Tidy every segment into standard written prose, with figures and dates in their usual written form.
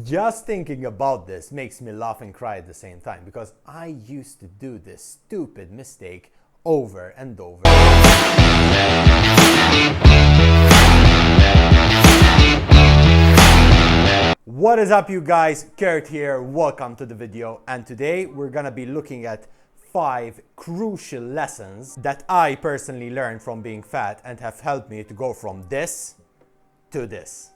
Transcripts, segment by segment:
Just thinking about this makes me laugh and cry at the same time, because I used to do this stupid mistake over and over. What is up, you guys? Kurt here, welcome to the video, and today we're gonna be looking at 5 crucial lessons that I personally learned from being fat and have helped me to go from this to this.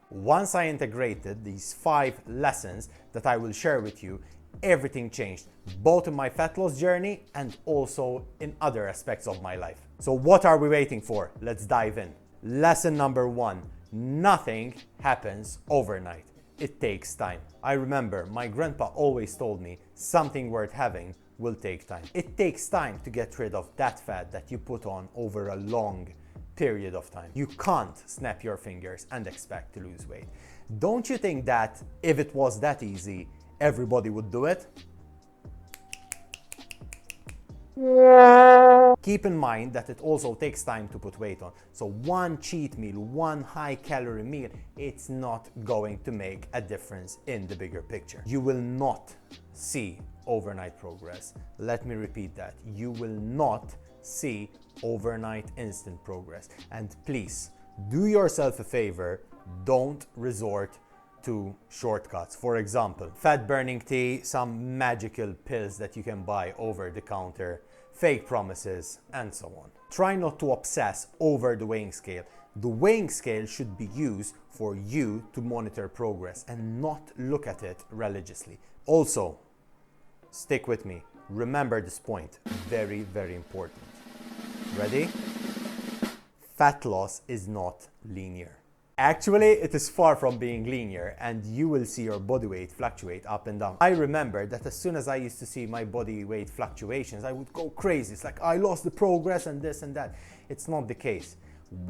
Once I integrated these 5 lessons that I will share with you, everything changed, both in my fat loss journey and also in other aspects of my life. So what are we waiting for? Let's dive in. Lesson number 1, nothing happens overnight. It takes time. I remember my grandpa always told me something worth having will take time. It takes time to get rid of that fat that you put on over a long period of time. You can't snap your fingers and expect to lose weight. Don't you think that if it was that easy, everybody would do it? Keep in mind that it also takes time to put weight on. So one cheat meal, one high calorie meal, it's not going to make a difference in the bigger picture. You will not see overnight progress. Let me repeat that. You will not see overnight instant progress. And please do yourself a favor, don't resort to shortcuts. For example, fat burning tea, some magical pills that you can buy over the counter, fake promises, and so on. Try not to obsess over the weighing scale. The weighing scale should be used for you to monitor progress and not look at it religiously. Also, stick with me. Remember this point, very, very important. Ready? Fat loss is not linear. Actually, it is far from being linear, and you will see your body weight fluctuate up and down. I remember that as soon as I used to see my body weight fluctuations, I would go crazy. It's like I lost the progress and this and that. It's not the case.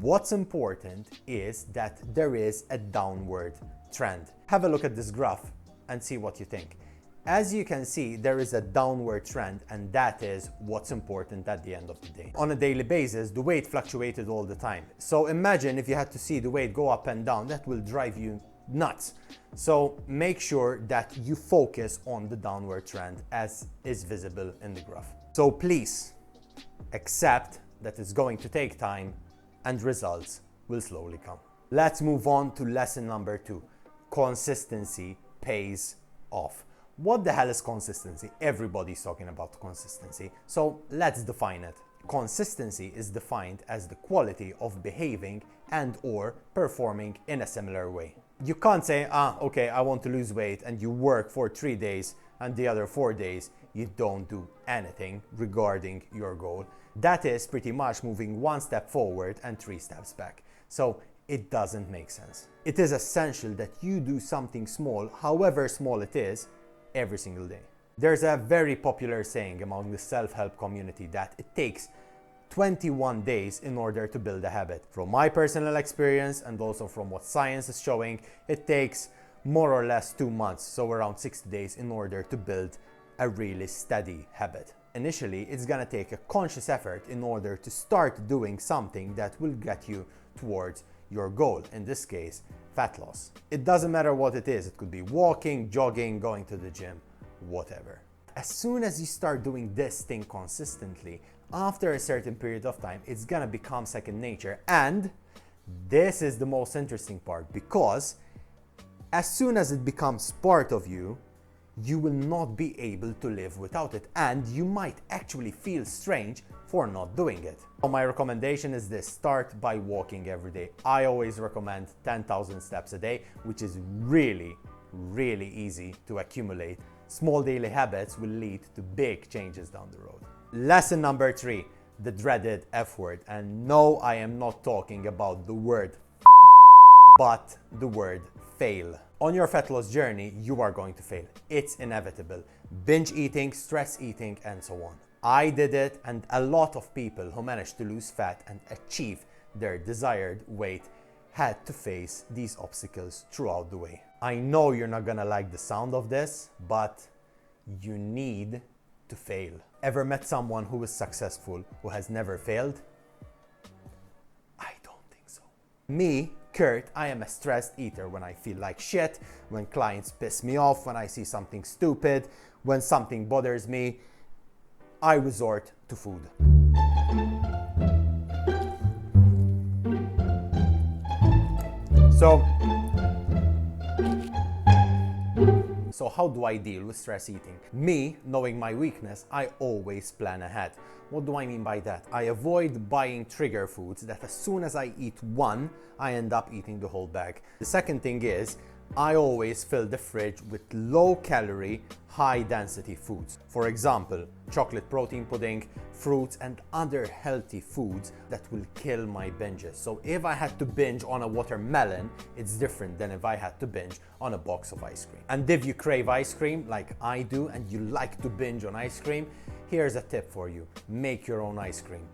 What's important is that there is a downward trend. Have a look at this graph and see what you think. As you can see, there is a downward trend, and that is what's important at the end of the day. On a daily basis, the weight fluctuated all the time. So imagine if you had to see the weight go up and down, that will drive you nuts. So make sure that you focus on the downward trend as is visible in the graph. So please accept that it's going to take time and results will slowly come. Let's move on to lesson number 2. Consistency pays off. What the hell is consistency? Everybody's talking about consistency. So let's define it. Consistency is defined as the quality of behaving and or performing in a similar way. You can't say, okay, I want to lose weight, and you work for 3 days and the other 4 days you don't do anything regarding your goal. That is pretty much moving 1 step forward and 3 steps back. So it doesn't make sense. It is essential that you do something small, however small it is, every single day. There's a very popular saying among the self-help community that it takes 21 days in order to build a habit. From my personal experience and also from what science is showing, it takes more or less 2 months, so around 60 days, in order to build a really steady habit. Initially, it's gonna take a conscious effort in order to start doing something that will get you towards your goal, in this case, fat loss. It doesn't matter what it is. It could be walking, jogging, going to the gym, whatever. As soon as you start doing this thing consistently, after a certain period of time, it's gonna become second nature. And this is the most interesting part, because as soon as it becomes part of you, you will not be able to live without it, and you might actually feel strange for not doing it. So my recommendation is this: start by walking every day. I always recommend 10,000 steps a day, which is really, really easy to accumulate. Small daily habits will lead to big changes down the road. Lesson number 3, the dreaded F word. And no, I am not talking about the word but the word fail. On your fat loss journey, you are going to fail. It's inevitable. Binge eating, stress eating, and so on. I did it, and a lot of people who managed to lose fat and achieve their desired weight had to face these obstacles throughout the way. I know you're not gonna like the sound of this, but you need to fail. Ever met someone who is successful who has never failed? I don't think so. Me, Kurt, I am a stressed eater. When I feel like shit, when clients piss me off, when I see something stupid, when something bothers me, I resort to food. So how do I deal with stress eating? Me, knowing my weakness, I always plan ahead. What do I mean by that? I avoid buying trigger foods that as soon as I eat one, I end up eating the whole bag. The second thing is, I always fill the fridge with low-calorie, high-density foods. For example, chocolate protein pudding, fruits, and other healthy foods that will kill my binges. So if I had to binge on a watermelon, it's different than if I had to binge on a box of ice cream. And if you crave ice cream like I do and you like to binge on ice cream, here's a tip for you. Make your own ice cream.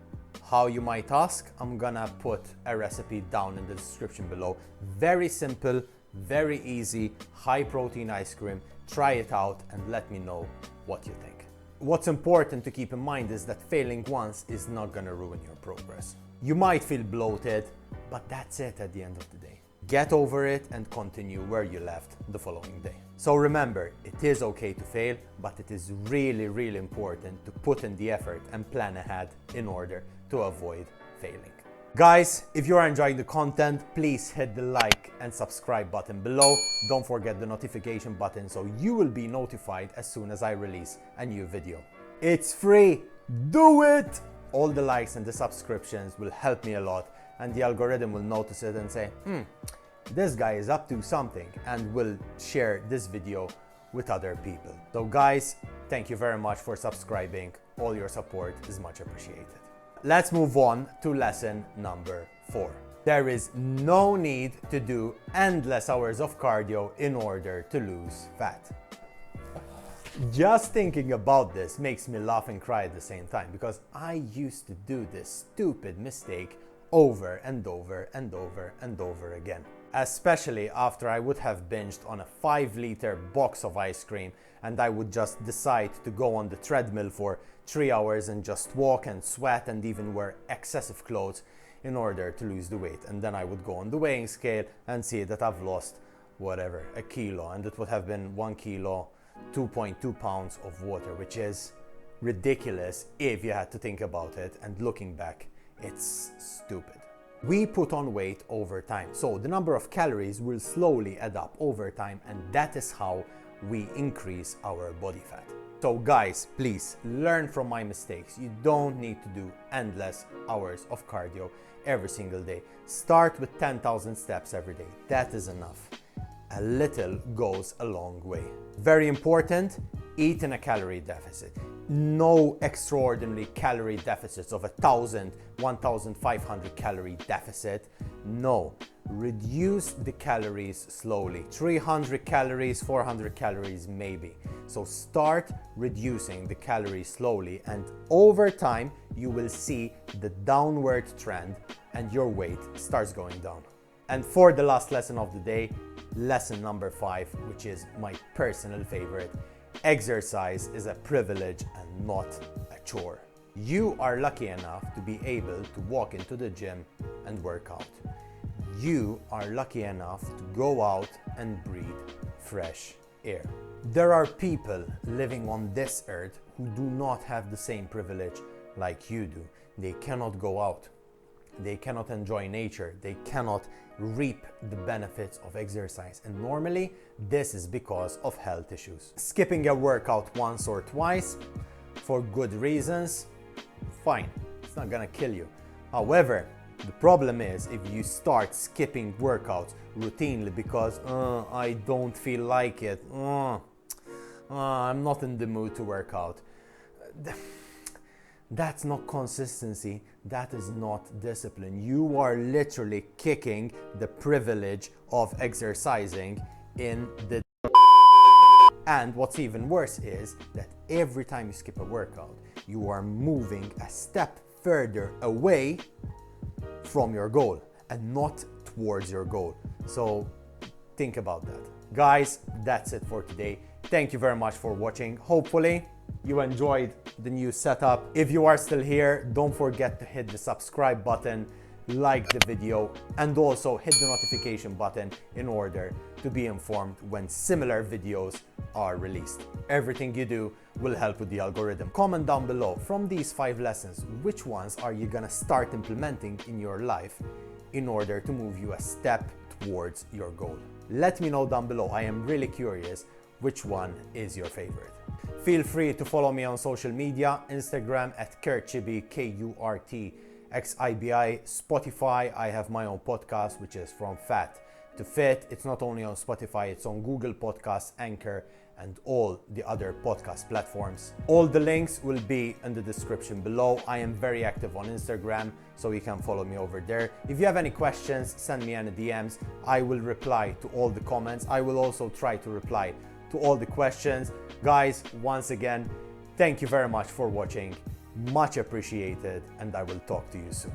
How, you might ask? I'm gonna put a recipe down in the description below. Very simple, very easy, high protein ice cream. Try it out and let me know what you think. What's important to keep in mind is that failing once is not gonna ruin your progress. You might feel bloated, but that's it at the end of the day. Get over it and continue where you left the following day. So remember, it is okay to fail, but it is really, really important to put in the effort and plan ahead in order to avoid failing. Guys, if you are enjoying the content, please hit the like and subscribe button below. Don't forget the notification button so you will be notified as soon as I release a new video. It's free, do it! All the likes and the subscriptions will help me a lot, and the algorithm will notice it and say, this guy is up to something, and will share this video with other people. So guys, thank you very much for subscribing. All your support is much appreciated. Let's move on to lesson number 4. There is no need to do endless hours of cardio in order to lose fat. Just thinking about this makes me laugh and cry at the same time, because I used to do this stupid mistake over and over and over and over again. Especially after I would have binged on a 5-liter box of ice cream and I would just decide to go on the treadmill for 3 hours and just walk and sweat and even wear excessive clothes in order to lose the weight. And then I would go on the weighing scale and see that I've lost whatever, a kilo, and it would have been 1 kilo, 2.2 pounds of water, which is ridiculous if you had to think about it, and looking back, it's stupid. We put on weight over time, so the number of calories will slowly add up over time, and that is how we increase our body fat. So guys, please learn from my mistakes. You don't need to do endless hours of cardio every single day. Start with 10,000 steps every day. That is enough. A little goes a long way. Very important, eat in a calorie deficit. No extraordinary calorie deficits of 1,000, 1,500 calorie deficit. No, reduce the calories slowly. 300 calories, 400 calories maybe. So start reducing the calories slowly, and over time you will see the downward trend and your weight starts going down. And for the last lesson of the day, lesson number 5, which is my personal favorite. Exercise is a privilege and not a chore. You are lucky enough to be able to walk into the gym and work out. You are lucky enough to go out and breathe fresh air. There are people living on this earth who do not have the same privilege like you do. They cannot go out. They cannot enjoy nature. They cannot reap the benefits of exercise. And normally, this is because of health issues. Skipping a workout once or twice for good reasons, fine. It's not gonna kill you. However, the problem is if you start skipping workouts routinely because I don't feel like it, I'm not in the mood to work out. That's not consistency, that is not discipline. You are literally kicking the privilege of exercising in the And what's even worse is that every time you skip a workout, you are moving a step further away from your goal and not towards your goal. So think about that. Guys, that's it for today. Thank you very much for watching. Hopefully you enjoyed the new setup. If you are still here, don't forget to hit the subscribe button like the video, and also hit the notification button in order to be informed when similar videos are released. Everything you do will help with the algorithm. Comment down below, from these 5 lessons, which ones are you gonna start implementing in your life in order to move you a step towards your goal. Let me know down below. I am really curious which one is your favorite. Feel free to follow me on social media, Instagram at Kurtxibi, KURTXIBI, Spotify. I have my own podcast, which is From Fat to Fit. It's not only on Spotify, it's on Google Podcasts, Anchor, and all the other podcast platforms. All the links will be in the description below. I am very active on Instagram, so you can follow me over there. If you have any questions, send me any DMs. I will reply to all the comments. I will also try to reply to all the questions. Guys, once again, thank you very much for watching. Much appreciated, and I will talk to you soon.